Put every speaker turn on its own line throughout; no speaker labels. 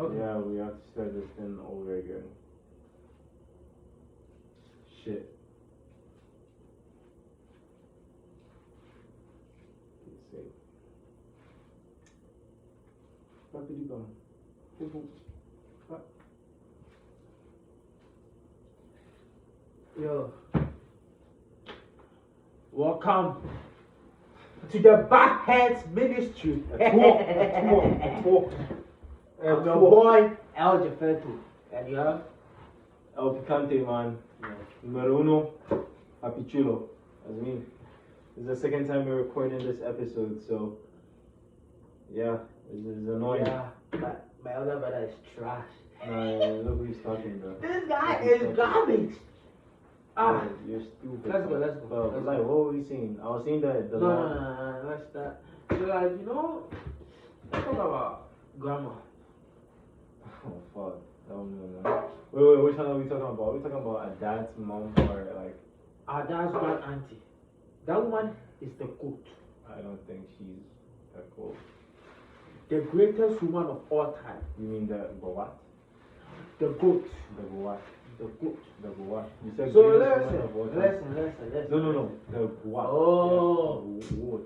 Okay.
Yeah, we have to start this thing over again. Shit. Let's see. Where did you go?
Yo. Welcome to the Backheads Ministry. I'm your boy El Jafetu. And you have
El Picante, man. Numero uno. Happy chulo. That's me. This is the second time we're recording this episode, so yeah, this is annoying.
Yeah, my other brother is trash.
Nah, look who he's talking, bro.
This guy is garbage.
Yeah, you're stupid.
Let's go.
But like, what were we saying? I was saying that the
No, let's start. So like, you know, let's talk about grandma.
Oh fuck. Wait, which one are we talking about? Are we talking about a dad's mom or like
Our dad's grand auntie. That woman is the goat.
I don't think she's that cool.
The greatest woman of all time.
You mean the what?
The goat.
The what?
The goat.
The what? You said
So
greatest woman of all time.
listen.
No. The what?
Oh.
Yeah, the what?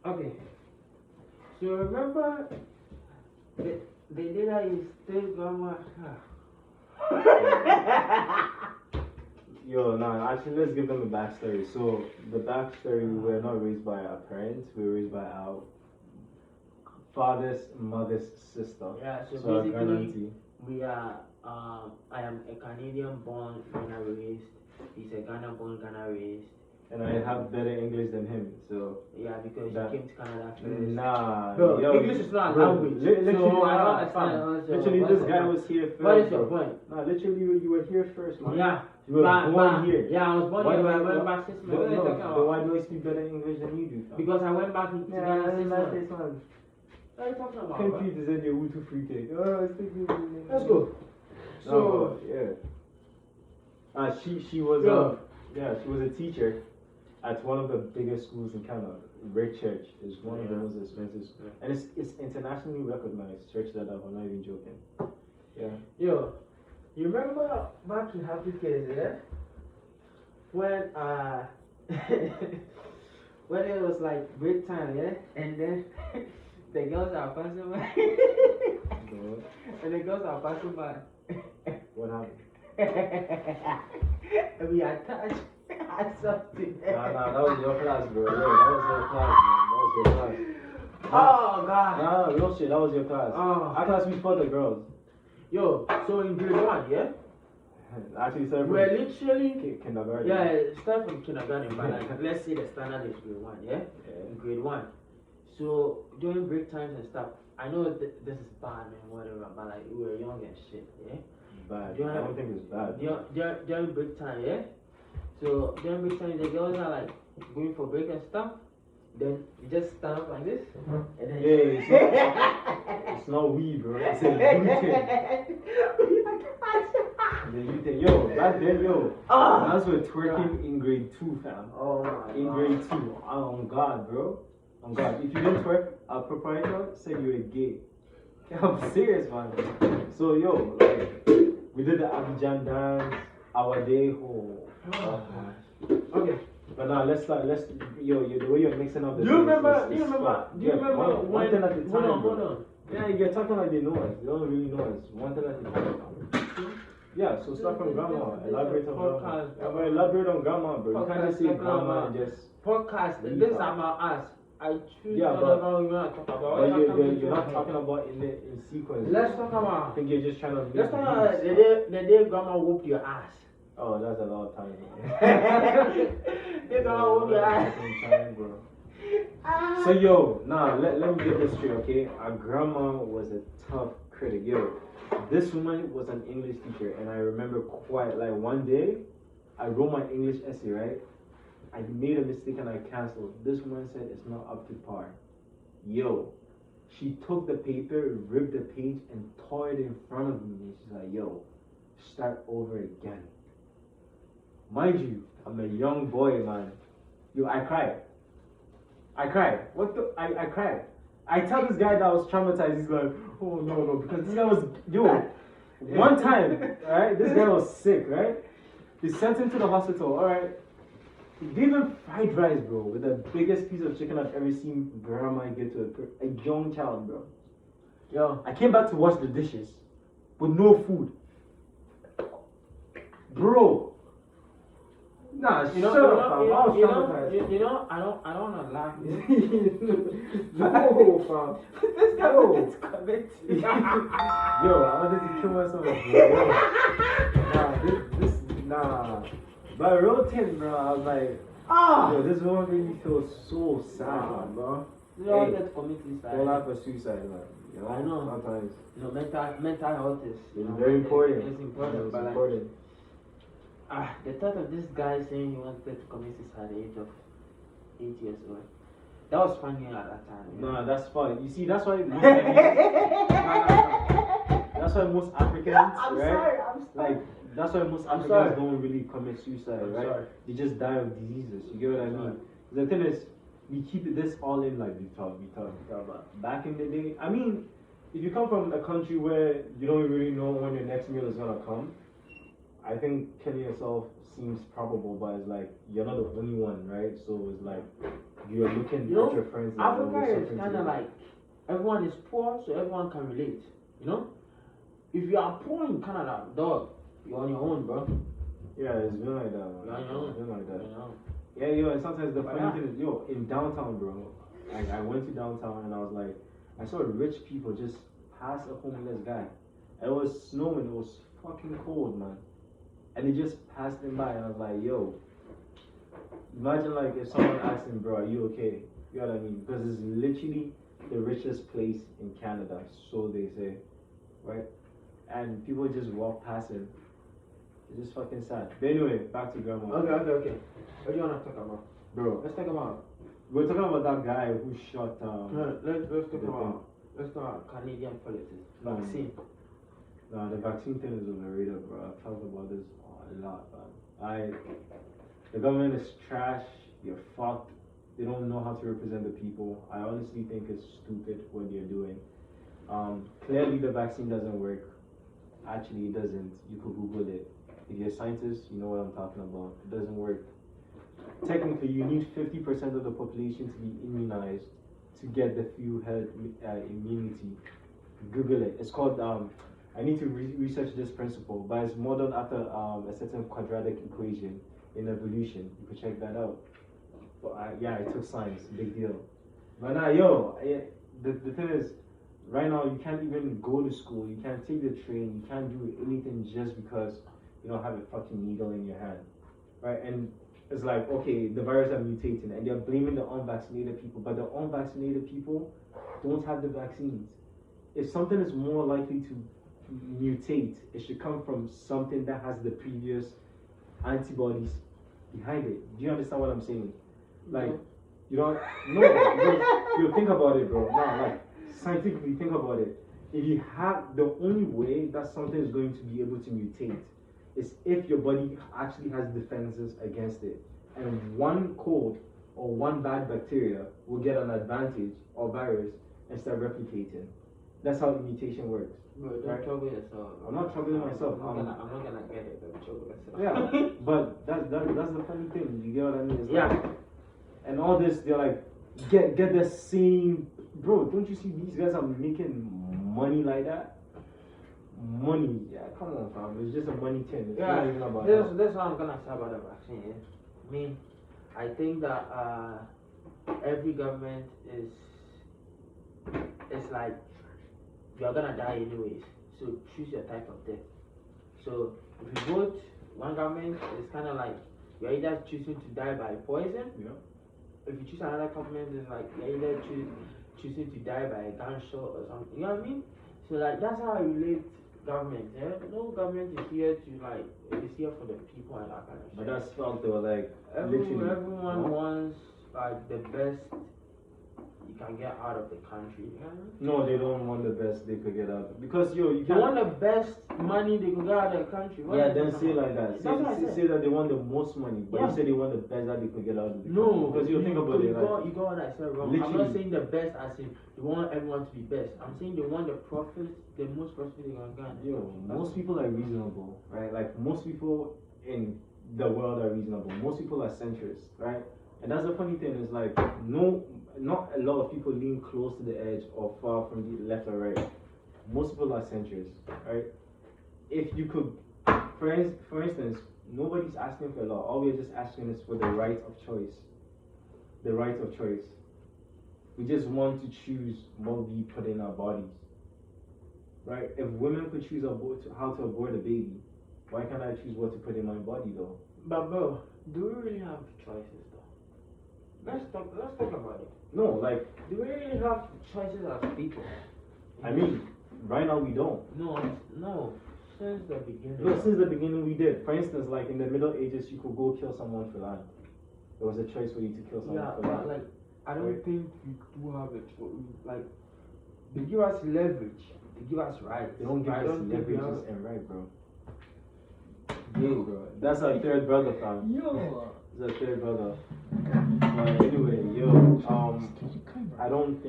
Okay. So remember, the data is still grandma.
Yo, nah, actually, let's give them a backstory. So, the backstory, we were not raised by our parents, we were raised by our father's mother's sister.
Yeah, so
our
basically,
grand-auntie.
we are, I am a Canadian born, Ghana raised. He's a Ghana born, Ghana raised.
And I have better English than him, so.
Yeah, because
that,
you came to Canada first.
Nah,
Bro,
yo,
English is not a
bro,
language.
Literally,
so I don't understand.
literally, this guy was here first.
What is your
bro.
point?
Nah, literally, you were here first, man.
Yeah.
You were born here.
Yeah, I was born
Why
here,
do
but I
I-
went back 6 months.
No,
What are you talking
but
about?
why do I speak better English than you do, fam?
Because I went back to Ghana 6 months.
this one.
What are you talking about?
Can't
bro?
you deserve your Utu free cake? Oh, I think
Let's go. So,
yeah. She was she was a teacher at one of the biggest schools in Canada. Red Church is one of the most expensive schools, and it's internationally recognized church that I'm not even joking. Yeah.
yo, you remember back in Happy Kids, yeah? When when it was like break time, yeah, and then the girls are passing by, and the girls are passing by.
What happened?
And we attached something.
Nah, that was your class, bro. Yeah, that was your class, man. That was your class.
Oh god.
Nah, real shit. That was your class.
Oh.
Our class, we fought the girls.
Yo, so in grade 1, yeah?
Actually, started
We're
from
literally.
kindergarten.
Yeah, it started from kindergarten, but like, let's say the standard is grade 1, yeah? In grade 1. So during break times and stuff, I know this is bad and whatever, but like we were young and shit, yeah?
Bad.
Do you
I don't think it's bad.
During break time, yeah? So during break time, the girls are like going for break and stuff. Then you just stand up like this, and then
it's not we, bro. It's a you. Yo, back then, yo. That's what twerking in grade 2, fam.
Oh my
in
god.
grade 2. On God, bro. On God. If you didn't twerk, our proprietor said you were gay. I'm serious, man. So, yo, like, we did the Abidjan dance, our day. Oh gosh.
Okay.
But now let's start. The way you're mixing up the
Do you remember
one thing at a time,
hold on.
Yeah, you're talking like they know us. They don't really know us. One thing at a time. Yeah, so start from grandma. Elaborate on grandma. Elaborate on grandma, bro. You can't just say grandma and just
podcast. This is about us. I choose
but
whatever we want to talk about.
you're not talking about in sequence.
Let's talk
I
about.
think you're just trying to.
Let's talk about the day grandma whooped your ass.
Oh, that's a lot of time.
They grandma whooped your ass.
Bro. So yo, let me get this straight, okay? Our grandma was a tough critic. Yo, this woman was an English teacher, and I remember quite like one day, I wrote my English essay, right? I made a mistake and I canceled. This woman said it's not up to par. Yo, she took the paper, ripped the page, and tore it in front of me. And she's like, yo, start over again. Mind you, I'm a young boy, man. Yo, I cried. What the? I cried. I tell this guy that I was traumatized. He's like, oh no, because this guy was one time, right? This guy was sick, right? They sent him to the hospital. All right. He gave him fried rice, bro, with the biggest piece of chicken I've ever seen grandma give to a young child, bro.
Yo,
I came back to wash the dishes with no food. Bro. Nah,
you know,
shut up, fam. I was traumatized.
you know, I don't wanna laugh.
No, fam.
This guy was committed.
Yo, I wanted to kill myself. Bro. Nah. But I wrote him, bro. I was like, yo, this woman made me feel so sad, bro.
You all get to commit suicide.
All out for suicide, man. You know,
I know.
Sometimes.
You know, mental health is
Very important.
It's important,
It's
but
important.
like, the thought of this guy saying he wanted to commit suicide at the age of 8 years old. That was funny at that time.
Nah, that's fine. You see, that's why most that's why most Africans,
I'm
right?
sorry.
Like, that's why most
I'm
Africans
sorry.
don't really commit suicide, right?
Sorry.
They just die of diseases. You get what I mean? The thing is, we keep this all in, like we talk about. Back in the day, I mean, if you come from a country where you don't really know when your next meal is gonna come, I think killing yourself seems probable, but it's like you're not the only one, right? So it's like you're looking
You know,
at your friends.
Africa is kind of like everyone is poor, so everyone can relate. You know, if you are poor in Canada, dog, you're on your own, bro.
Yeah, it's been like that, man.
You're on your own.
It's been like that.
You know.
Yeah, yo, and sometimes the
But
funny thing is, yo, in downtown, bro, I went to downtown and I was like, I saw rich people just pass a homeless guy. And it was snowing, it was fucking cold, man. And they just passed him by and I was like, yo, imagine like if someone asked him, bro, are you okay? You know what I mean? Because it's literally the richest place in Canada, so they say, right? And people just walk past him. It's just fucking sad. But anyway, back to grandma.
Okay. What do you want to talk about?
Bro,
Let's talk about.
we're talking about that guy who shot.
Let's talk about Canadian politics.
No.
Vaccine.
No, the vaccine thing is overrated, bro. I've talked about this a lot, man. The government is trash. You're fucked. They don't know how to represent the people. I honestly think it's stupid what they're doing. Clearly, the vaccine doesn't work. Actually, it doesn't. You could Google it. If you're a scientist, you know what I'm talking about. It doesn't work. Technically, you need 50% of the population to be immunized to get the few herd immunity. Google it. It's called, I need to research this principle, but it's modeled after a certain quadratic equation in evolution. You could check that out. But yeah, I took science, big deal. But now, the thing is, right now you can't even go to school, you can't take the train, you can't do anything just because you don't have a fucking needle in your hand, right? And it's like, okay, the virus are mutating, and they're blaming the unvaccinated people, but the unvaccinated people don't have the vaccines. If something is more likely to mutate, it should come from something that has the previous antibodies behind it. Do you understand what I'm saying? Like, you don't know. You think about it, bro. No, like, scientifically think about it. If you have, the only way that something is going to be able to mutate is if your body actually has defenses against it. And one cold or one bad bacteria will get an advantage or virus and start replicating. That's how mutation works.
Bro, don't trouble yourself.
I'm not troubling myself.
I'm not gonna get it. Don't trouble yourself.
Yeah, but that's the funny thing. You get what I mean? It's
yeah.
Like, and all this, they're like, get the same. Bro, don't you see these guys are making money like that? Money, yeah, come on, fam. It's just a money thing. It's not even about that.
That's what I'm gonna say about the vaccine. Yeah? I mean, I think that every government is like you're gonna die anyways. So choose your type of death. So if you vote one government, it's kind of like you're either choosing to die by poison.
Yeah.
If you choose another government, it's like you're either choosing to die by a gunshot or something. You know what I mean? So like that's how I relate government. Yeah? No government is here to like it's here for the people and that kind of shit.
But that's fucked though, like
Everyone wants like the best you can and get out of the country. You know what I mean?
No, they don't want the best they could get out. Because you
They
can't.
want the best money they could get out of the country. What
Yeah,
are you
then
talking
say
about?
like that.
That's what I
Say,
said.
say that they want the most money, but
Yeah.
you say they want the best that they could get out of the country.
No,
Because you think about it, like,
you got what I said wrong. I'm
literally.
not saying the best as in they want everyone to be best. I'm saying they want the profits, the most profit they can get.
yo, most people are reasonable, right? Like most people in the world are reasonable. Most people are centrist, right? And that's the funny thing is like not a lot of people lean close to the edge or far from the left or right. Most people are centrist, right? If you could, for instance, nobody's asking for a lot. All we're just asking is for the right of choice. The right of choice. We just want to choose what we put in our bodies, right? If women could choose how to abort a baby, why can't I choose what to put in my body though?
But bro, do we really have choices though? Let's talk about it.
No, like,
Do we really have choices as people?
I mean, right now we don't.
No. Since the beginning.
No, since the beginning we did. For instance, like in the Middle Ages, you could go kill someone for land. There was a choice for you to kill someone
Yeah,
for
but
land.
like I don't
Right.
think we do have a choice. Like they give us leverage, they give us rights.
They don't give
I
us
don't think we have-
leverages and right, bro. Yeah, bro. That's our third brother, fam.
Yo.
It's our third brother. But anyway, I don't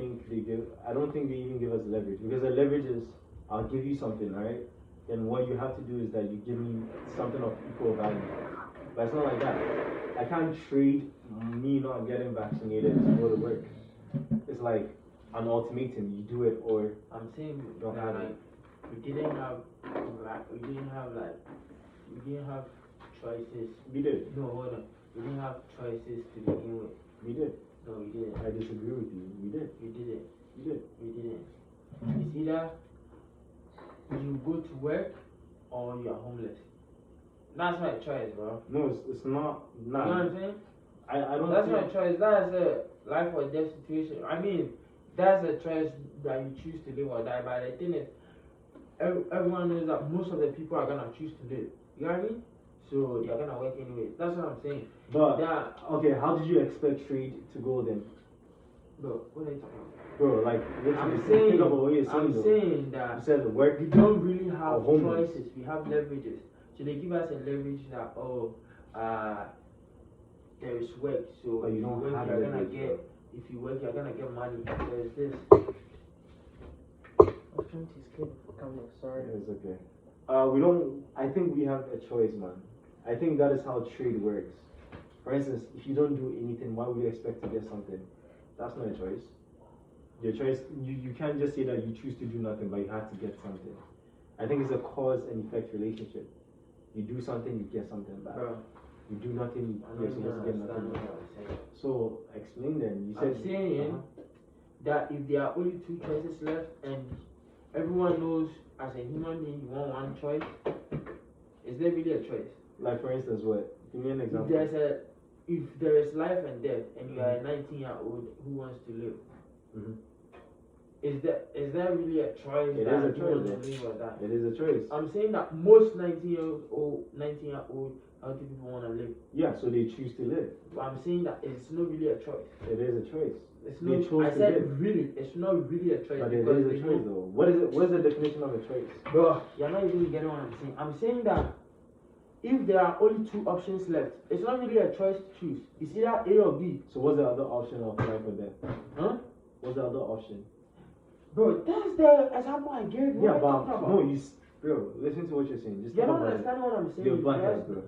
think they even give us leverage, because the leverage is I'll give you something, right? Then what you have to do is that you give me something of equal value. But it's not like that. I can't trade me not getting vaccinated to go to work. It's like an ultimatum. You do it or
I'm saying
Don't
that
have
like
it.
we didn't have choices.
we did.
No, hold on. We didn't have choices to begin with.
We did.
No, we didn't.
I disagree with you. We did.
We didn't.
We did.
We didn't. It's either you go to work or you're homeless. That's my choice, bro.
No, it's not.
You know what I'm saying?
I don't.
That's
think,
my choice. That's a life or death situation. I mean, that's a choice that you choose to live or die. But the thing is, everyone knows that most of the people are gonna choose to live. You know what I mean? So you're gonna work anyway. That's what I'm saying.
But
Yeah.
okay, how did you expect trade to go then,
Bro, what are you talking about?
bro? Like, literally,
I'm saying,
think about what you're saying.
I'm
though.
saying
You
that
said the work.
we don't really have
Or homeless.
choices. We have leverages. So they give us a leverage that there is work. So
But you
if
don't
work,
have
you're gonna
leverage,
get. If you work, you're gonna get money. There's this.
Opportunity is good for coming. Sorry.
It's okay. We don't. I think we have a choice, man. I think that is how trade works. For instance, if you don't do anything, why would you expect to get something? That's not a choice. Your choice. You can't just say that you choose to do nothing, but you have to get something. I think it's a cause and effect relationship. You do something, you get something back.
Bro,
You do nothing,
I
you're
don't even
supposed to get
understand
nothing
what
back.
I'm saying.
So explain then. You said
I'm saying that if there are only two choices left and everyone knows as a human being you want one choice, is there really a choice?
like for instance, what? Give me an example.
If there is life and death and you are a 19-year-old who wants to live,
Mhm.
is there really a choice
It
that
is a
you want
choice,
to live or die?
It is a choice.
I'm saying that most 19-year-old healthy people want to live.
Yeah, so they choose to live.
But I'm saying that it's not really a choice.
It is a choice.
It's
They
not.
chose
I
to
said
live.
really. It's not really a choice
But it
because
is a
they
choice
know.
though. What is it? What is the definition of a choice?
Bro, you're not even getting what I'm saying. I'm saying that if there are only two options left, it's not really a choice to choose. It's either A or B.
So what's the other option of life or death?
Huh?
What's the other option?
Bro, that's the example I gave. What
Yeah,
are you talking
but
about?
no, bro, listen to what you're saying. Just
You're
think
not
about it.
understanding what I'm saying.
You're
You
butthead,
guys-
bro.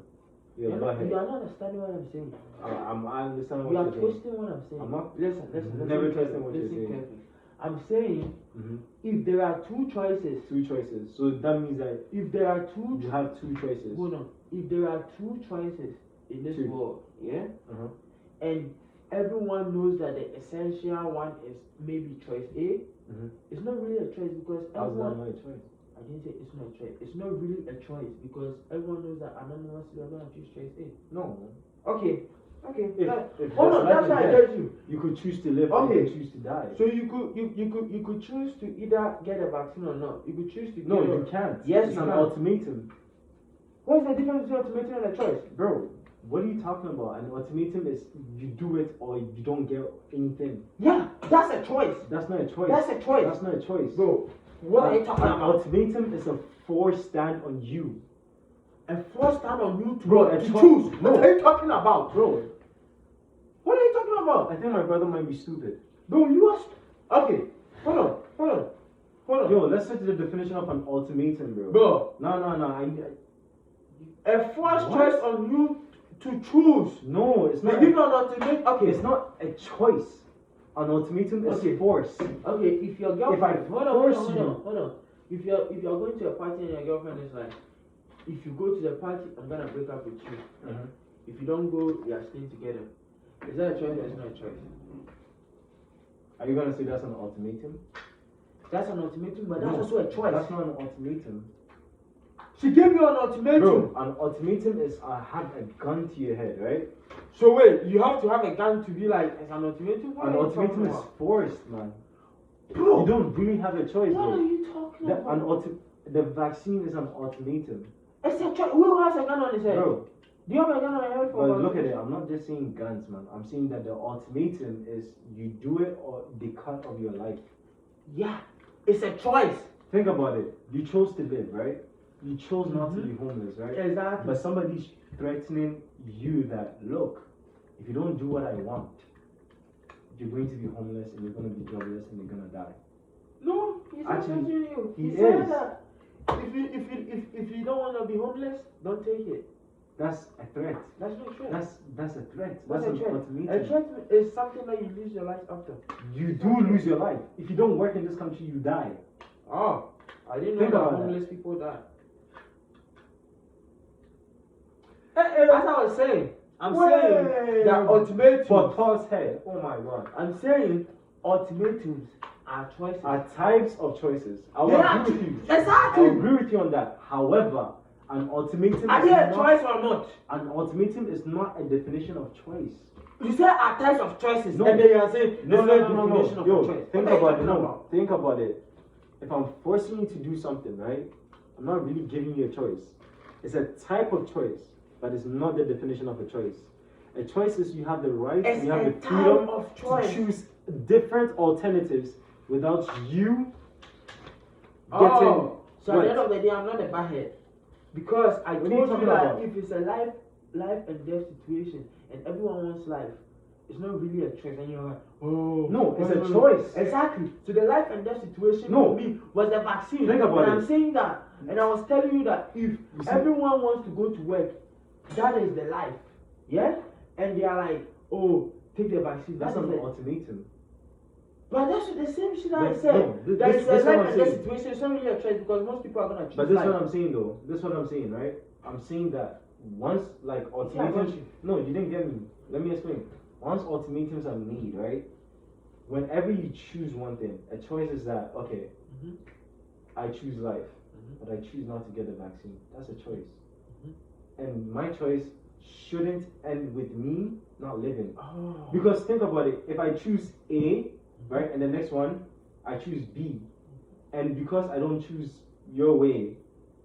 You're
You're
not,
butthead.
you are not understanding what I'm saying.
I understand
You
what
are
you're saying.
twisting what I'm saying.
I'm not-
Listen.
Never
carefully,
twisting what you're
listen
saying.
carefully. I'm saying
Mhm.
if there are two choices,
Two choices. So that means that
if there are two,
you have two choices.
hold on. If there are two choices in this
Two.
world, yeah,
Uh-huh.
and everyone knows that the essential one is maybe choice A,
Mhm.
it's not really a choice because
How's that
everyone.
not a choice?
I didn't say it's not a choice. It's not really a choice because everyone knows that anonymously you're gonna choose choice A.
No.
Okay.
If
Hold on,
there's
that's
life
why I
and death,
get you.
you could choose to live or
Okay.
you could choose to die.
So you could choose to either get a vaccine or not. You could choose to
No,
get
you can't.
Yes,
it's
you
an
can.
ultimatum.
What's the difference between ultimatum and a choice?
Bro, What are you talking about? An ultimatum is you do it or you don't get anything.
Yeah, that's a choice.
That's not a choice.
That's a choice.
That's not a choice.
Bro, what are you talking
An
about?
ultimatum is a forced stand on you.
A forced stand on you to,
Bro,
to
a
choose.
No.
What are you talking about?
Bro,
What are you talking about?
I think my brother might be stupid.
Bro, you are... Okay, hold on.
Yo, let's set the definition of an ultimatum, bro.
Bro,
No.
a forced
What?
choice on you to choose.
No, it's
They
not.
give you an ultimate. Okay,
It's not a choice. An ultimatum is
Okay.
force.
Okay, if your girlfriend,
If I
hold
force
on,
you-
hold on. If you're going to a party and your girlfriend is like, if you go to the party, I'm gonna break up with you. If you don't go, we are staying together. Is that a choice or is not a choice?
Are you gonna say that's an ultimatum?
That's an ultimatum, but that's
No,
also a choice.
That's not an ultimatum.
She gave you an ultimatum.
Bro, an ultimatum is I have a gun to your head, right?
So wait, you have to have a gun to be like, it's an ultimatum? What
An
are you
ultimatum
talking
is
about?
forced, man.
Bro,
You don't really have a choice,
what are
bro.
you talking about?
The vaccine is an ultimatum.
It's a choice. Who has a gun on his head?
Bro,
Do you have a gun on your head for
but look at
vaccination?
it. I'm not just saying guns, man. I'm saying that the ultimatum is you do it or the cut of your life.
Yeah, it's a choice.
Think about it. You chose to live, right? You chose not to be homeless, right?
Exactly.
But somebody's threatening you that, look, if you don't do what I want, you're going to be homeless and you're going to be jobless and you're going to die.
No, he's not
Actually,
threatening you.
he
said
is.
that if you don't want to be homeless, don't take it.
That's a threat.
That's not true.
That's a threat.
What's
That's
a
an
threat?
ultimatum.
A threat is something that you lose your life after.
You do lose your life. If you don't work in this country, you die.
Oh, I didn't know
Think
that
about that.
homeless people die. As I was saying, I'm saying that ultimatums.
For Paul's head. Oh my God.
I'm saying ultimatums are choices.
Are types of choices. I will
They are
agree with you.
exactly.
I agree with you on that. However, an ultimatum
Are
is
they a
not,
choice or not?
an ultimatum is not a definition of choice.
You say are types of choices,
No.
and then you are saying
No.
there's no definition of
Yo,
a choice.
think
What are you
about it.
talking
No, think about it. If I'm forcing you to do something, right? I'm not really giving you a choice. It's a type of choice, but it's not the definition of a choice. A choice is you have the right,
It's
you have
a
the freedom
type of
to
choice.
choose different alternatives without you getting.
Oh, so at
what?
the end of the day, I'm not a bad head. Because I
What are
told
you
you
talking
that
about?
if it's a life and death situation and everyone wants life, it's not really a choice. And you're like, oh.
No, it's a
no.
choice.
Exactly. So the life and death situation
No.
for me was the vaccine.
Think about
and
it.
I'm saying that. And I was telling you that if
see-
everyone wants to go to work, that is the life. Yeah? And they are like, oh, take the vaccine.
That's
That
an
is the
ultimatum.
But that's the same shit I
But
said.
no,
There
this
is a
what
life
I'm
and death
saying.
situation. It's not really a choice because most people are gonna choose
But this is
life.
what I'm saying though. This is what I'm saying, right? I'm saying that once like
Yeah, I got
ultimatums.
you.
No, you didn't get me. Let me explain. Once ultimatums are made, right? Whenever you choose one thing, a choice is that okay,
Mhm.
I choose life,
Mhm.
but I choose not to get the vaccine. That's a choice.
Mhm.
And my choice shouldn't end with me not living.
Oh.
Because think about it. If I choose A, right, and the next one I choose B, and because I don't choose your way,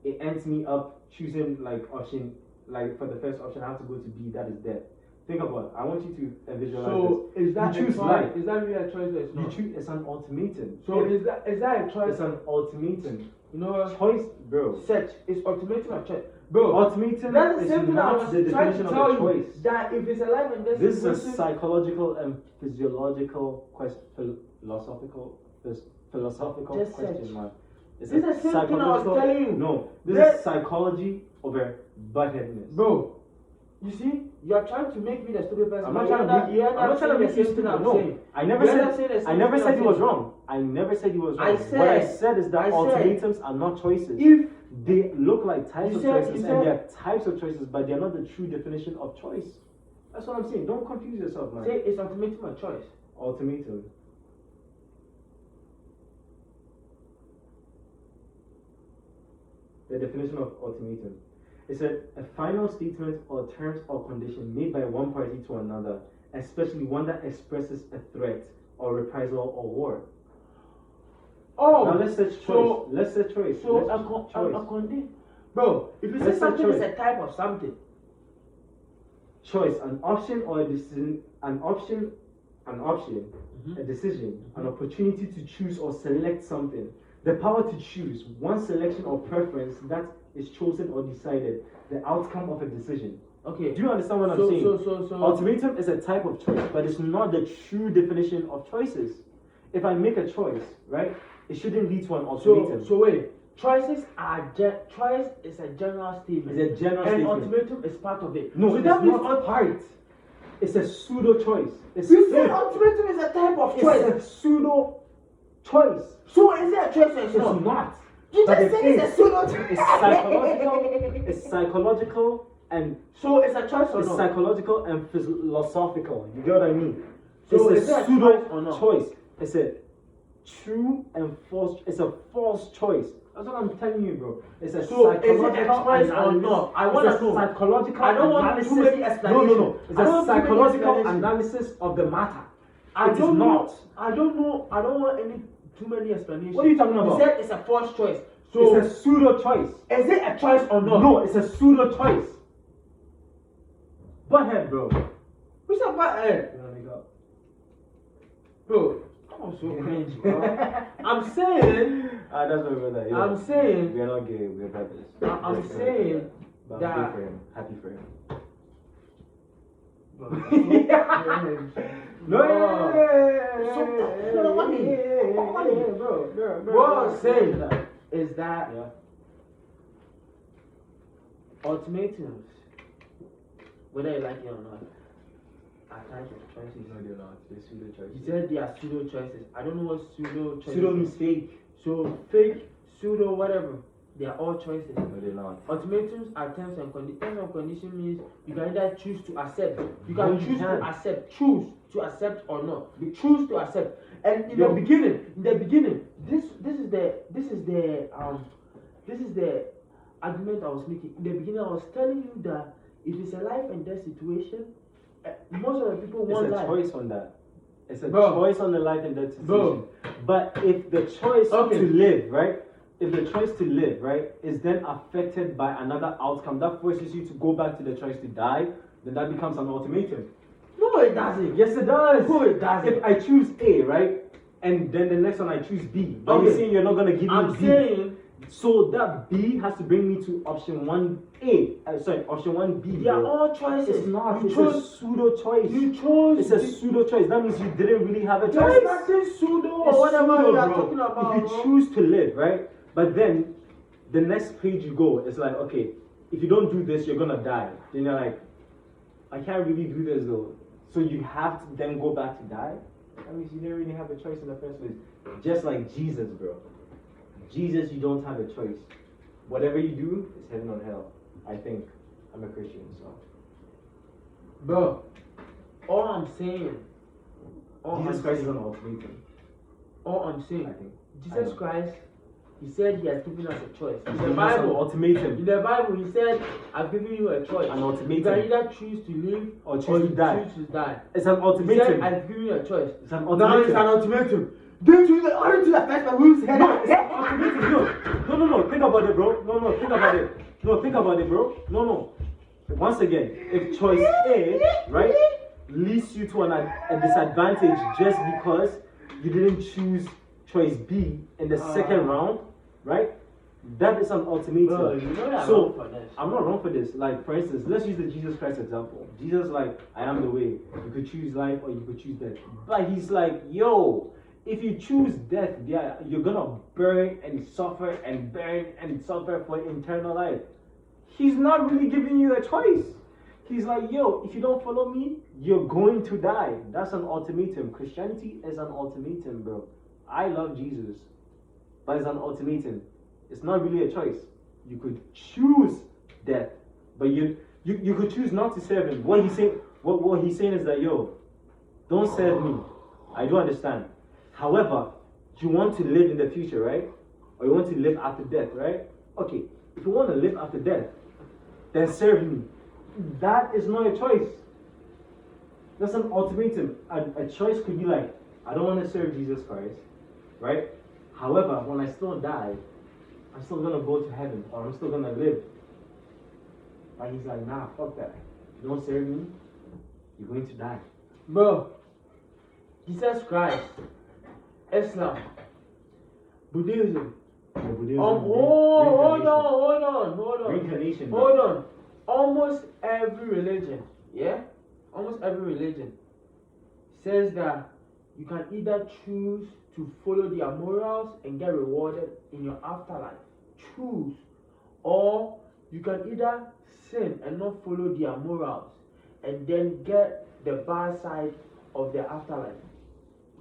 it ends me up choosing like option, like for the first option I have to go to B. That is death. Think about it. I want you to visualize
So is that
You
a
choose
choice?
life.
Is that really a choice or it's
this. You
not?
choose. It's an ultimatum.
So
If
is that a choice?
it's an ultimatum.
You know what?
Choice, bro.
Search is ultimatum a choice, bro.
Ultimatum
That's the
is
same thing I
not
was
the
trying
definition
to
of
tell
a
you.
choice.
That if it's a life and death
This is a
situation,
psychological and physiological philosophical
Just
question,
search.
man. It's
This
a
is the same thing I was
psychological-
telling you.
No, this
There-
is psychology over buttheadness.
bro. You see, you are trying to make me the stupid person.
I'm not
You
trying
end
to
up-
make
you end
I'm
up
not trying to
saying
make
the
you
same thing
stupid.
I'm
No,
saying.
I never
You end up saying
said
the same
I never
thing
said
I'm
you was
saying.
wrong. I never said you was wrong.
I
What I
said-
said is that
I said-
ultimatums are not choices.
If
They look like types
You
of
said-
choices
you
and
said-
they are types of choices, but they are not the true definition of choice. That's what I'm saying. Don't confuse yourself, man.
say it's ultimatum a choice.
Ultimatum. The definition of ultimatum. It's a final statement or terms or condition made by one party to another, especially one that expresses a threat or reprisal or war.
Oh,
Now let's set choice.
so-
let's set choice.
So
Let's
a
choice.
condi, bro. If you say
Let's say
something is
choice.
a type of something,
choice, an option or a decision, an option, a decision, an opportunity to choose or select something. The power to choose, one selection or preference that is chosen or decided, the outcome of a decision.
Okay.
Do you understand what I'm saying? Ultimatum is a type of choice, but it's not the true definition of choices. If I make a choice, right, it shouldn't lead to an ultimatum.
So wait, choices are choice is a general statement.
It's a general
and
statement.
Ultimatum is part of it.
No,
so
it's
that means
not part. It's a pseudo choice.
You said ultimatum is a type of choice.
It's a pseudo choice.
So is it a choice or
It's
not?
not.
You
But
just said it's a pseudo choice.
It's psychological. It's psychological and
so it's a choice or
it's
not?
psychological and philosophical. You get what I mean?
So
it's
is
a
it a
pseudo
choice or not?
choice. It's a true and false. It's a false choice. That's what I'm telling you, bro. It's a
So is it a
psychological
choice or
analysis.
not? I
It's
want
a
to know.
psychological
I don't want
analysis.
too many explanations.
No. It's
I
a
don't want too many
psychological
explanations.
analysis of the matter.
I
It is
don't
not.
know. I don't know. I don't want any too many explanations.
What are you talking about?
You said it's a false choice. So
It's a pseudo choice.
is it a choice or not?
No, it's a pseudo choice. Butt head, bro.
Who's that part?
Let me go.
Bro, I'm so cringe, bro. I'm saying.
That's my brother. Yeah.
I'm saying.
We are not gay. We are brothers.
I'm saying
But
that.
I'm happy for him. Happy for him.
Bro, what I'm saying is that ultimatums, whether you like it or not, are types of choices.
No, they're not. They're pseudo choices.
You said they are pseudo choices. I don't know what pseudo choices.
Pseudo means fake.
So fake, pseudo, whatever. They are all choices.
No, they're not.
Ultimatums are terms and conditions. Terms and condition means you can either choose to accept. You
No,
can
you
choose
can't.
to accept. Choose to accept or not. You choose to accept. And in the beginning, this is the argument I was making. In the beginning, I was telling you that if it's a life and death situation, most of the people want
It's a
life.
choice on that. It's a
Bro.
choice on the life and death situation.
Bro.
But if the choice
Okay.
to live, right? If the choice to live, right, is then affected by another outcome that forces you to go back to the choice to die, then that becomes an ultimatum.
No, it doesn't.
Yes, it does.
No, it doesn't.
If I choose A, right, and then the next one I choose B, but you're
Okay.
saying you're not gonna give me
I'm
B.
saying
So that B has to bring me to option 1A. Option 1B.
they are
bro.
all choices.
It's not.
You
It's
chose.
a pseudo choice.
You chose.
It's a pseudo choice. That means you didn't really have a choice.
There's nothing pseudo or
It's
whatever
pseudo,
you are
bro.
talking about.
If you
bro.
choose to live, right? But then the next page you go, it's like, okay, if you don't do this, you're gonna die. Then you're like, I can't really do this though. So you have to then go back to die? That means you didn't really have a choice in the first place. Just like Jesus, bro. Jesus, you don't have a choice. Whatever you do is heaven or hell. I think. I'm a Christian, so.
Bro, all I'm saying.
Jesus Christ is an ultimatum,
All I'm saying.
I think.
Jesus Christ, he said he has given us a choice. In
He's
the
giving us an
Bible,
ultimatum.
he said, I've given you a choice.
An
You
ultimatum.
can either choose to live
Or choose to die.
Choose to die.
It's an
He
ultimatum.
said, I've given you a choice.
It's an
Now
ultimatum.
it's an ultimatum. Don't you the first one who said
No, it's an ultimatum. No. Think about it, bro. No, think about it. No, think about it, bro. No. Once again, if choice A, right, leads you to a disadvantage just because you didn't choose choice B in the second round, right? That is an ultimatum.
Bro, you know that
So
wrong for this.
I'm not wrong for this. Like, for instance, let's use the Jesus Christ example. Jesus, like, I am the way. You could choose life or you could choose death. But he's like, yo, if you choose death, yeah, you're gonna burn and suffer and burn and suffer for eternal life. He's not really giving you a choice. He's like, yo, if you don't follow me, you're going to die. That's an ultimatum. Christianity is an ultimatum, bro. I love Jesus, but it's an ultimatum. It's not really a choice. You could choose death, but you could choose not to serve him. What he's saying is that, yo, don't serve me. I do understand. However, you want to live in the future, right? Or you want to live after death, right? Okay, if you want to live after death, then serve me. That is not a choice. That's an ultimatum. A choice could be like, I don't want to serve Jesus Christ, right? However, when I still die, I'm still gonna go to heaven, or I'm still gonna live. But he's like, nah, fuck that. you don't serve me, you're going to die.
Bro, Jesus Christ, Islam, Buddhism. Hold on.
Reincarnation.
Hold on. Almost every religion, yeah? Almost every religion says that you can either choose to follow their morals and get rewarded in your afterlife. Choose. Or you can either sin and not follow their morals and then get the bad side of their afterlife.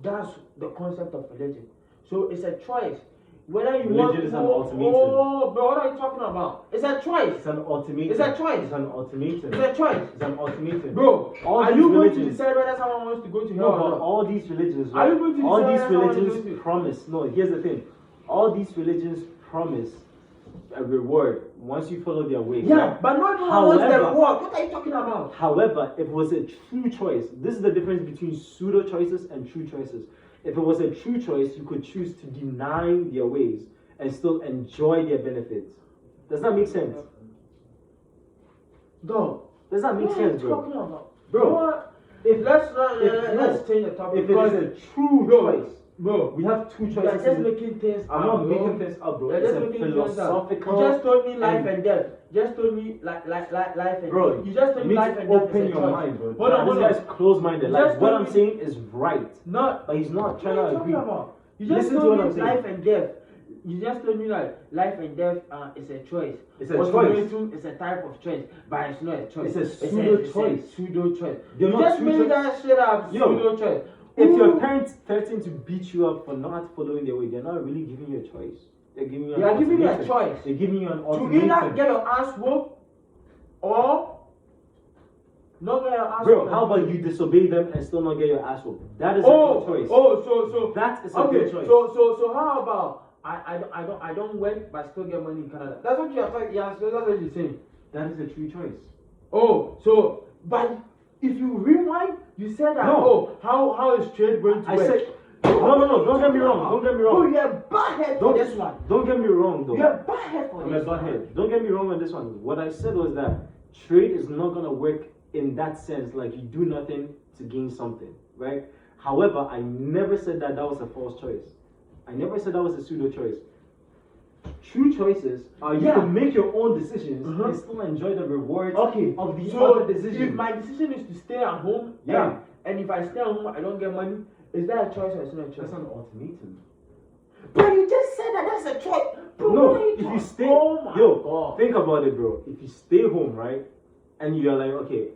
That's the concept of religion. So it's a choice. Whether you
religion is an ultimatum.
Oh, bro, what are you talking about? It's a choice.
It's an ultimatum.
It's a choice.
It's an ultimatum.
It's a choice.
It's an ultimatum.
Bro,
all
are
these
you
religions,
going to decide whether someone wants to go to hell
no,
or
but
not?
all these religions,
Are you going to
all
decide
these
whether someone is
religions
going to-
promise. No, here's the thing. All these religions promise a reward once you follow their way.
Yeah,
right?
but not everyone wants the reward. What are you talking about?
However, if it was a true choice, this is the difference between pseudo choices and true choices. If it was a true choice, you could choose to deny their ways and still enjoy their benefits. Does that make sense?
Dog.
Does that make
What
sense,
are you
bro?
talking about?
Bro,
If let's not
if-
let's change the topic
if it is a true choice,
bro,
we have two
you are
choices.
just making things
I'm
up,
not
bro.
making things up, bro.
You're
It's
just
a
making things up.
philosophical.
You just told me life
and-
and death. Just told me life and
Bro,
you just told
you
me
need
life
to
and death
open
is a
your
choice.
mind, bro.
Hold on,
This guy's closed-minded.
You
Like,
just
what
told
I'm
me-
saying is right,
Not
but he's not
what
trying
are you
to
talking
agree.
about? You just
Listen to
told
what
me
I'm saying.
life and death. You just told me like life and death is a choice.
It's a
Ultimatum is a type of choice, but it's not a choice.
It's a pseudo choice.
Pseudo choice.
They're
You
not
just
true
made
choice.
that straight up
Yo,
pseudo choice.
If your
Who-
parents threaten to beat you up for not following their way, they're not really giving you a choice. They're giving you an
They are giving you a
ultimatum.
choice.
They're giving you an
to either
ultimatum.
get your ass whooped or not get your ass
Bro,
whooped.
how about you disobey them and still not get your ass whooped? That is a
Oh,
good choice.
so
That is a
okay,
good choice.
so how about I don't work but still get money in Canada? That's what you are talking. Yeah, so that's what you're saying.
That is a true choice.
Oh, so but if you rewind, you said that.
No.
Oh, how is trade going to
I
work?
said, no, don't get me wrong. Don't get me
Oh,
wrong.
you're a butthead for
Don't,
this one.
don't get me wrong, though.
You're a butthead for
I'm a
this one.
butthead. Don't get me wrong on this one. What I said was that trade is not gonna work in that sense, like you do nothing to gain something, right? However, I never said that was a false choice. I never said that was a pseudo choice. True choices are you can make your own decisions and still enjoy the rewards of the other decision.
If my decision is to stay at home,
Yeah.
and if I stay at home, I don't get money. Is that a choice or is it not a choice?
That's an ultimatum.
But you just said that that's a choice. Bro,
No,
what are
if you
talking-
stay,
oh my God.
think about it, bro. If you stay home, right, and you're like, okay,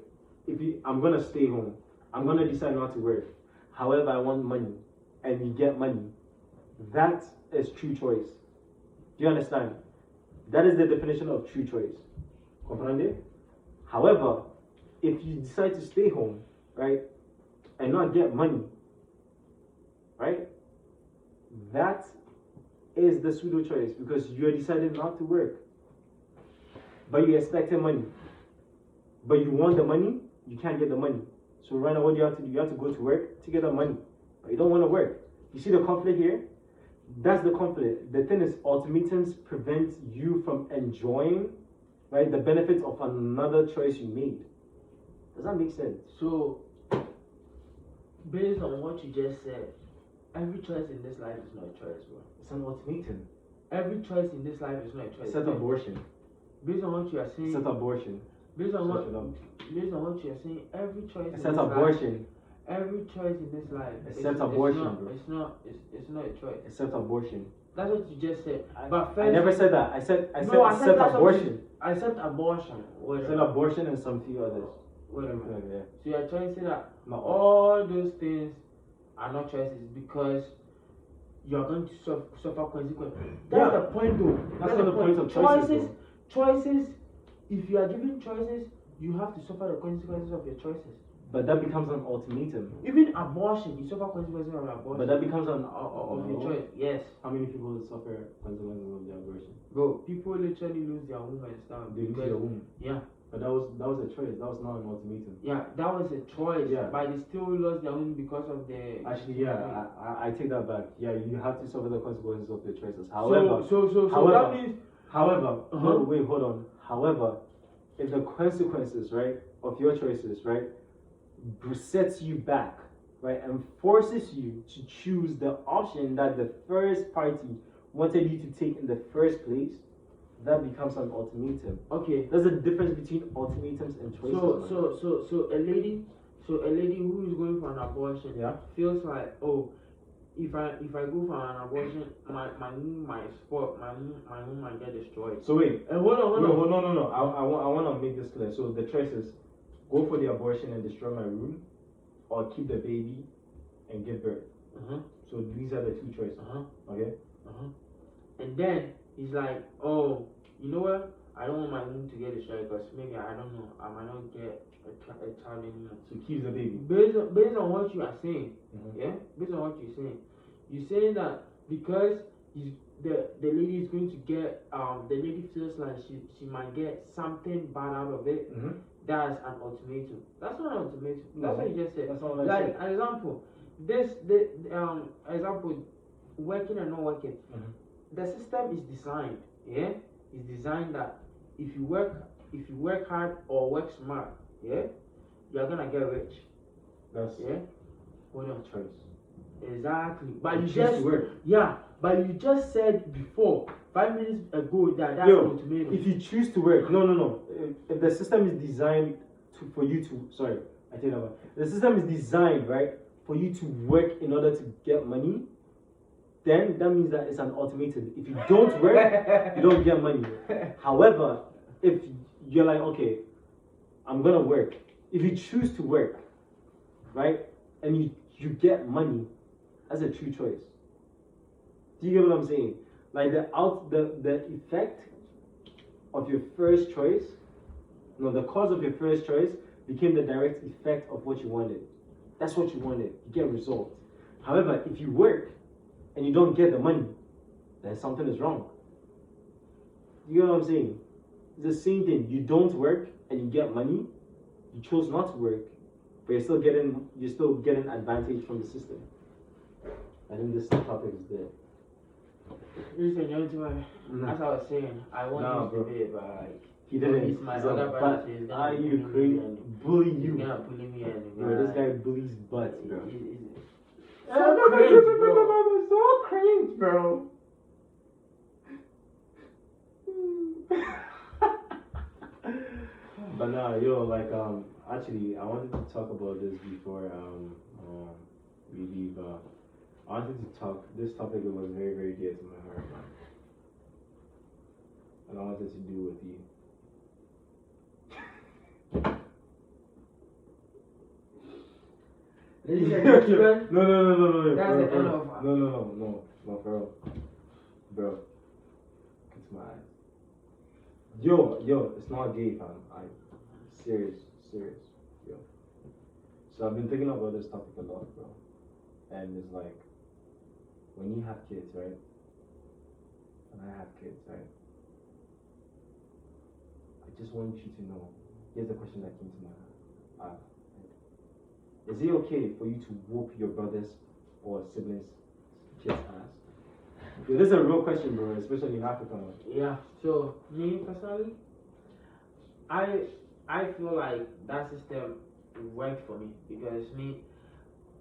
I'm gonna stay home, I'm gonna decide not to work. However, I want money, and you get money. That is true choice. Do you understand? That is the definition of true choice. Comprende? However, if you decide to stay home, right, and not get money, right, that is the pseudo choice because you're deciding not to work. But you're expecting money. But you want the money, you can't get the money. So right now what you have to do, you have to go to work to get the money. But you don't want to work. You see the conflict here? That's the conflict. The thing is, ultimatums prevent you from enjoying, right, the benefits of another choice you made. Does that make sense?
So, based on what you just said, every choice in this life is not a choice, bro.
It's an ultimatum.
Every choice in this life is not a choice.
Except abortion.
Based on what you are saying,
Except abortion.
based on
Shut it up.
based on what you are saying, every choice in
Except
this life,
abortion.
every choice in this life,
Except
is
abortion,
not,
bro.
it's not a choice.
Except abortion.
That's what you just said.
I
But first,
I never said that. I said
I
except
said that's what
abortion.
I said abortion. Wait
I
a
said
minute.
abortion and some few others.
Wait a minute.
Yeah.
So you are trying to say that
Not all.
all those things are not choices because you are going to suffer consequences. That's
Yeah.
the point, though.
That's not the point of choices,
Choices. If you are given choices, you have to suffer the consequences of your choices.
But that becomes an ultimatum.
Even abortion, you suffer consequences of abortion.
But that becomes an
of your
no.
choice. Yes,
How many people suffer consequences of their abortion?
bro. People literally lose their womb and stuff.
They lose their womb.
Yeah,
But that was a choice. That was not an ultimatum.
yeah, that was a choice.
Yeah.
But they still lost their womb because of the.
Actually, yeah, I take that back. Yeah, you have to suffer the consequences of your choices. However,
So
however,
that means.
however,
Uh-huh.
wait, hold on. However, if the consequences, right, of your choices, right, sets you back, right, and forces you to choose the option that the first party wanted you to take in the first place, that becomes an ultimatum.
Okay.
There's a difference between ultimatums and choices.
So a lady who is going for an abortion,
yeah,
feels like, oh, if I go for an abortion, my womb might spoil, my womb might get destroyed.
So wait,
hold on.
No. I want to make this clear. So the choices: go for the abortion and destroy my womb, or keep the baby and give birth. So these are the two choices. Okay.
And then he's like, oh, you know what? I don't want my womb to get destroyed because maybe, I don't know, I might not get a child anymore.
So keep the baby.
Based on what you are saying,
Mm-hmm.
based on what you're saying that because the lady is going to get the lady feels like she might get something bad out of it.
Mm-hmm.
That's an ultimatum. That's not an ultimatum.
No,
that's what you just said.
That's not what I
like
said.
an example, example, working and not working.
Mm-hmm.
The system is designed, it's designed that if you work hard or work smart, you're gonna get rich.
That's
Hold on.
choice.
Exactly. But you
choose
just
to work.
but you just said before 5 minutes ago that that's
Yo,
ultimatum.
if you choose to work, no. If the system is designed for you to, sorry, I take that back. The system is designed, right, for you to work in order to get money. Then that means that it's an ultimatum. If you don't work, you don't get money. However, if you're like, okay, I'm gonna work. If you choose to work, right, and you get money, that's a true choice. Do you get what I'm saying? Like the effect of your first choice, the cause of your first choice became the direct effect of what you wanted. That's what you wanted. You get a result. However, if you work and you don't get the money, then something is wrong. You know what I'm saying? It's the same thing. You don't work and you get money. You chose not to work, but you're still getting advantage from the system. I think this topic is there.
Listen, gentlemen, as I was saying, I want this debate, but like,
he didn't.
He's my other brother, so he's gonna
Are you crazy? Bully you.
He's gonna bully me and
Bro, this guy bullies butts, bro.
So cringe, bro. So cringe, bro.
But nah, yo, like actually, I wanted to talk about this before we leave. I wanted to talk. This topic was very, very dear to my heart, man, and I wanted to do with you.
Ladies and gentlemen,
No.
That's the end of
No, bro. It's my eyes. Yo, it's not gay, fam. I'm serious, yo. So I've been thinking about this topic a lot, bro. And it's like, when you have kids, right? And I have kids, right? I just want you to know. Here's the question that came to my head. Is it okay for you to whoop your brothers or siblings' kids' ass? Yeah, this is a real question, bro, especially in Africa.
Yeah. So me personally, I feel like that system worked for me because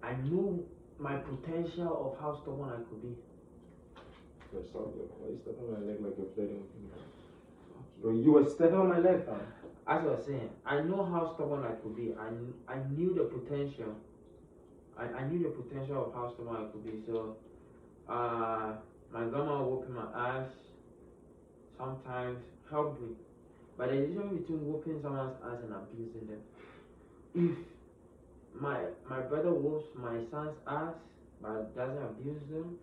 I knew my potential of how stubborn I could be.
Why are you stepping on my leg like you're flirting with me? Bro, you were stepping on my leg, fam.
As I was saying, I know how stubborn I could be. I knew the potential. I knew the potential of how stubborn I could be. So, my grandma whooping my ass sometimes helped me. But the difference between whooping someone's ass and abusing them. If my brother whoops my son's ass but doesn't abuse them,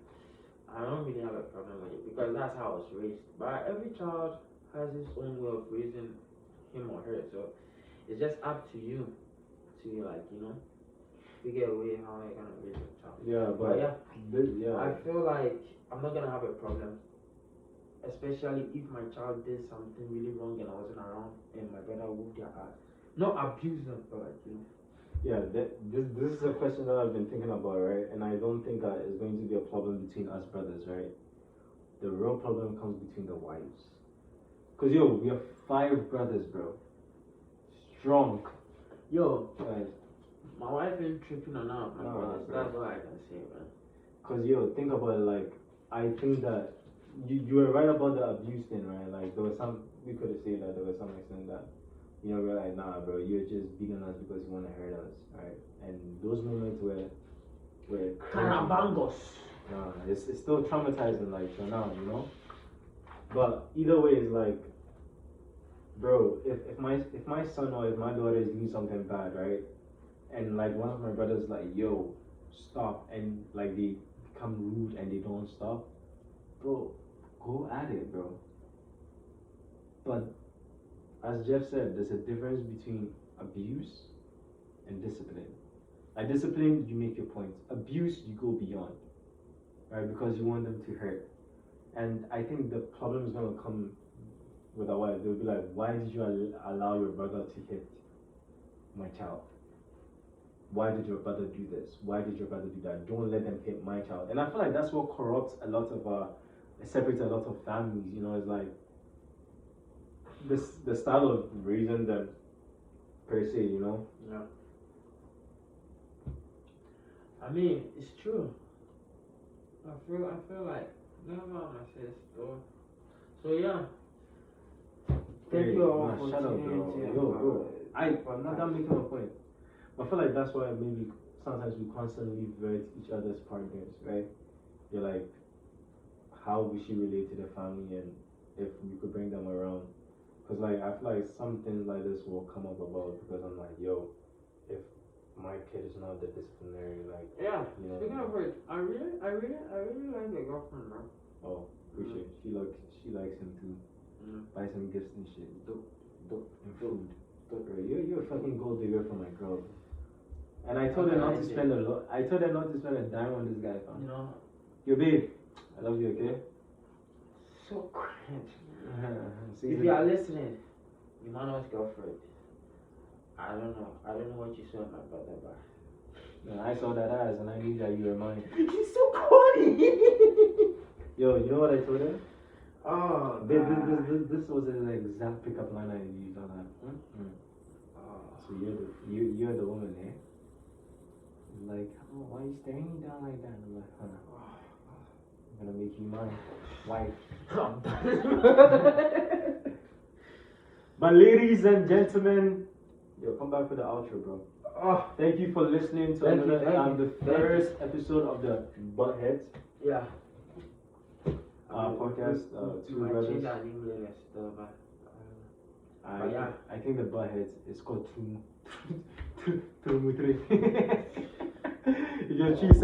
I don't really have a problem with it because that's how I was raised. But every child has his own way of raising him or her, so it's just up to you to figure a way how you're gonna raise your child.
Yeah, but
I feel like I'm not gonna have a problem, especially if my child did something really wrong and I wasn't around and my brother whooped their ass. Not abuse them, but
Yeah, this is a question that I've been thinking about, right? And I don't think that is going to be a problem between us brothers, right? The real problem comes between the wives. Cause we are 5 brothers, bro. Strong,
Yo,
Like,
my wife ain't tripping on that, my
Nah,
brothers.
bro.
That's all I can say, man.
cause yo, think about it. Like, I think that you were right about the abuse thing, right? Like, there was some we could have said that there was some extent that we're like, nah, bro, you're just beating us because you want to hurt us, right? And those moments were crazy.
Carabangos.
Nah, it's still traumatizing, like, till now, you know. But either way, it's like, bro, if my son or if my daughter is doing something bad, right, and like one of my brothers like, yo, stop, and like they become rude and they don't stop, bro, go at it, bro. But as Jeff said, there's a difference between abuse and discipline. Like discipline, you make your points. Abuse, you go beyond, right? Because you want them to hurt. And I think the problem is gonna come with our wife. They'll be like, "Why did you allow your brother to hit my child? Why did your brother do this? Why did your brother do that? Don't let them hit my child." And I feel like that's what corrupts a lot of it separates a lot of families. You know, it's like the style of raising them per se. You know.
Yeah. I mean, it's true. I feel like never mind this though. So yeah. Thank
Hey,
you all
nah,
for
shut up,
tuning
bro.
in.
Yo, I'm not done making a point. I feel like that's why maybe sometimes we constantly vert each other's partners, right? You're like, how we should relate to the family and if we could bring them around. Because like, I feel like some things like this will come up about because I'm like, yo, if my kid is not the disciplinary, like,
Yeah.
you know.
Speaking of which, I really like your girlfriend, bro.
Oh, appreciate it. She likes him too. Buy some gifts and shit. And food. Bro, you're a fucking gold digger for my girl. And I told her not to spend I told her not to spend a dime on this guy, fam.
You know.
Yo, babe, I love you, okay?
So cringe.
See,
If you are listening, Emmanuel's girlfriend. I don't know what you saw in my brother, but
I saw that ass and I knew that you were mine.
she's so corny.
Yo, you know what I told her?
Oh,
this was an exact pickup line I used. I'm like, So you're the woman, eh? Like, oh, why are you staring me down like that? I'm like, I'm gonna make you mine, wife. But ladies and gentlemen, yo, come back for the outro, bro. Thank you for listening to the first episode of the Buttheads.
Yeah.
Podcast. Two brothers.
Yeah.
I think the Buttheads is called Two. Two. You're such